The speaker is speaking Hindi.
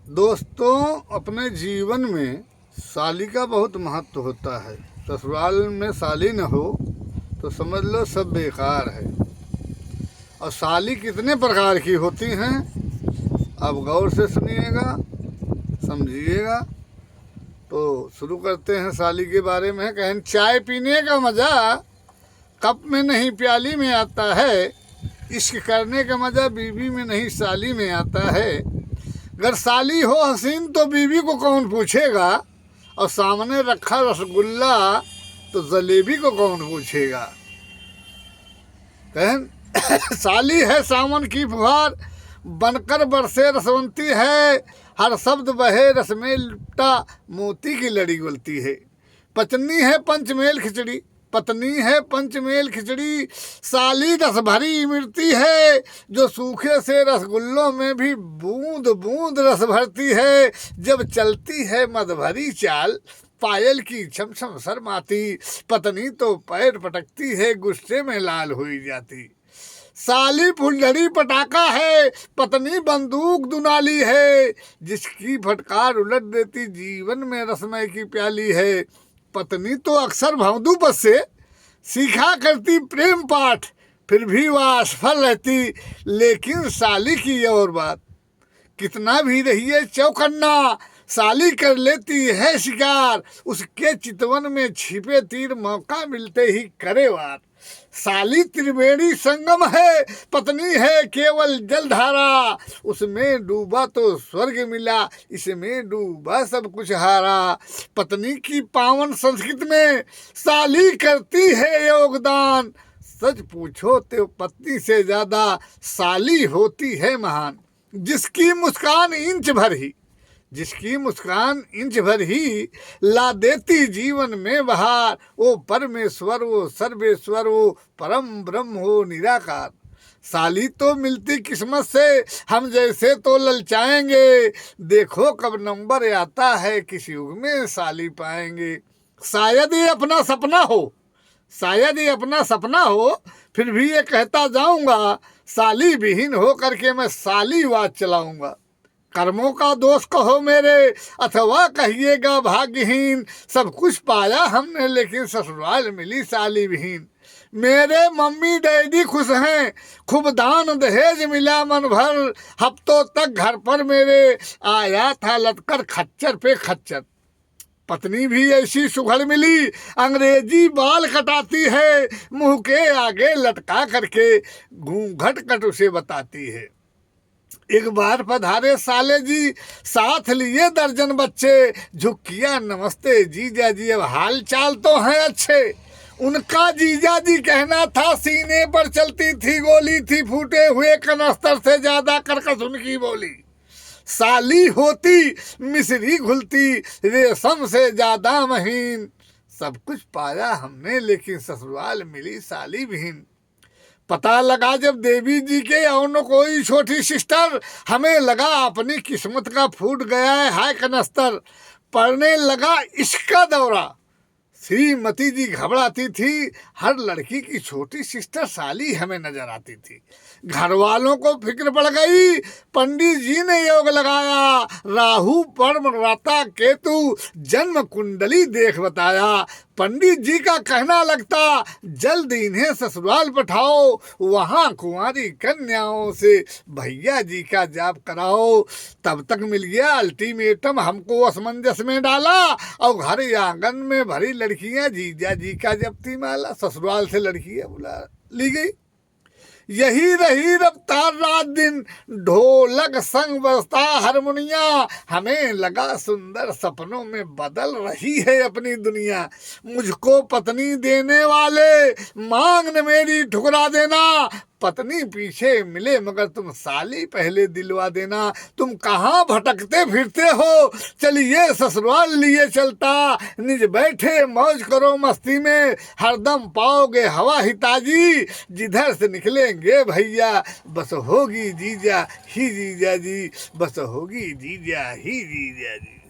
दोस्तों, अपने जीवन में साली का बहुत महत्व होता है। ससुराल में साली न हो तो समझ लो सब बेकार है। और साली कितने प्रकार की होती हैं, आप गौर से सुनिएगा, समझिएगा। तो शुरू करते हैं साली के बारे में। कहें चाय पीने का मज़ा कप में नहीं प्याली में आता है, इश्क करने का मज़ा बीवी में नहीं साली में आता है। अगर साली हो हसीन तो बीवी को कौन पूछेगा, और सामने रखा रसगुल्ला तो जलेबी को कौन पूछेगा। कहन साली है सावन की फुहार, बनकर बरसे रसवंती है। हर शब्द बहे रस में लिपटा मोती की लड़ी गलती है। पत्नी है पंचमेल खिचड़ी, पत्नी है पंचमेल खिचड़ी। साली रस भरी मिर्ती है, जो सूखे से रसगुल्लों में भी बूंद बूंद रस भरती है। जब चलती है मद भरी चाल, पायल की छमछम शर्माती। पत्नी तो पैर पटकती है, गुस्से में लाल हुई जाती। साली फुलझड़ी पटाखा है, पत्नी बंदूक दुनाली है। जिसकी फटकार उलट देती जीवन में रसमय की प्याली है। पत्नी तो अक्सर भवदू पद से सीखा करती प्रेम पाठ, फिर भी वह असफल रहती। लेकिन साली की और बात, कितना भी रहिए चौकन्ना, साली कर लेती है शिकार। उसके चितवन में छिपे तीर मौका मिलते ही करे वार। साली त्रिवेणी संगम है, पत्नी है केवल जलधारा। उसमें डूबा तो स्वर्ग मिला, इसमें डूबा सब कुछ हारा। पत्नी की पावन संस्कृति में साली करती है योगदान। सच पूछो तो पत्नी से ज्यादा साली होती है महान। जिसकी मुस्कान इंच भर ही ला देती जीवन में बहार। वो परमेश्वर, वो सर्वेश्वर, वो परम ब्रह्म हो निराकार। साली तो मिलती किस्मत से, हम जैसे तो ललचाएंगे। देखो कब नंबर आता है, किस युग में साली पाएंगे। शायद ये अपना सपना हो, फिर भी ये कहता जाऊंगा, साली विहीन हो करके मैं सालीवाद चलाऊंगा। कर्मों का दोष कहो मेरे, अथवा कहिएगा भाग्यहीन। सब कुछ पाया हमने लेकिन ससुराल मिली साली विहीन। मेरे मम्मी डैडी खुश हैं, खूब दान दहेज मिला मन भर। हफ्तों तक घर पर मेरे आया था लटकर खच्चर पे खच्चर। पत्नी भी ऐसी सुघड़ मिली, अंग्रेजी बाल कटाती है। मुंह के आगे लटका करके घूंघट कट उसे बताती है। एक बार पधारे साले जी, साथ लिए दर्जन बच्चे। झुक किया नमस्ते जीजा जी, अब हाल चाल तो हैं अच्छे। उनका जीजा जी कहना था, सीने पर चलती थी गोली, थी फूटे हुए कनस्तर से ज्यादा कर्कश उनकी बोली। साली होती मिसरी घुलती, रेशम से ज्यादा महीन। सब कुछ पाया हमने लेकिन ससुराल मिली साली विहीन। पता लगा जब देवी जी के और न कोई छोटी सिस्टर, हमें लगा अपनी किस्मत का फूट गया है हाय कनस्तर। पड़ने लगा इश्क का दौरा, श्रीमती जी घबराती थी। हर लड़की की छोटी सिस्टर साली हमें नजर आती थी। घर वालों को फिक्र पड़ गई, पंडित जी ने योग लगाया। राहु पर्व राता केतु जन्म कुंडली देख बताया। पंडित जी का कहना लगता, जल्द इन्हें ससुराल पठाओ। वहाँ कुंवारी कन्याओं से भैया जी का जाप कराओ। तब तक मिल गया अल्टीमेटम, हमको असमंजस में डाला। और घर आंगन में भरी लड़कियां जीजा जी का जपती माला। ससुराल से लड़कियां बुला ली गई। यही रही रफ्तार रात दिन, ढोलक संग बजता हारमोनिया। हमें लगा सुंदर सपनों में बदल रही है अपनी दुनिया। मुझको पत्नी देने वाले मांग न मेरी ठुकरा देना। पत्नी पीछे मिले मगर तुम साली पहले दिलवा देना। तुम कहाँ भटकते फिरते हो, चलिए ससुराल लिए चलता। निज बैठे मौज करो मस्ती में, हरदम पाओगे हवा ही ताजी। जिधर से निकलेंगे भैया, बस होगी जीजा ही जीजा जी, बस होगी जीजा ही जीजा जी।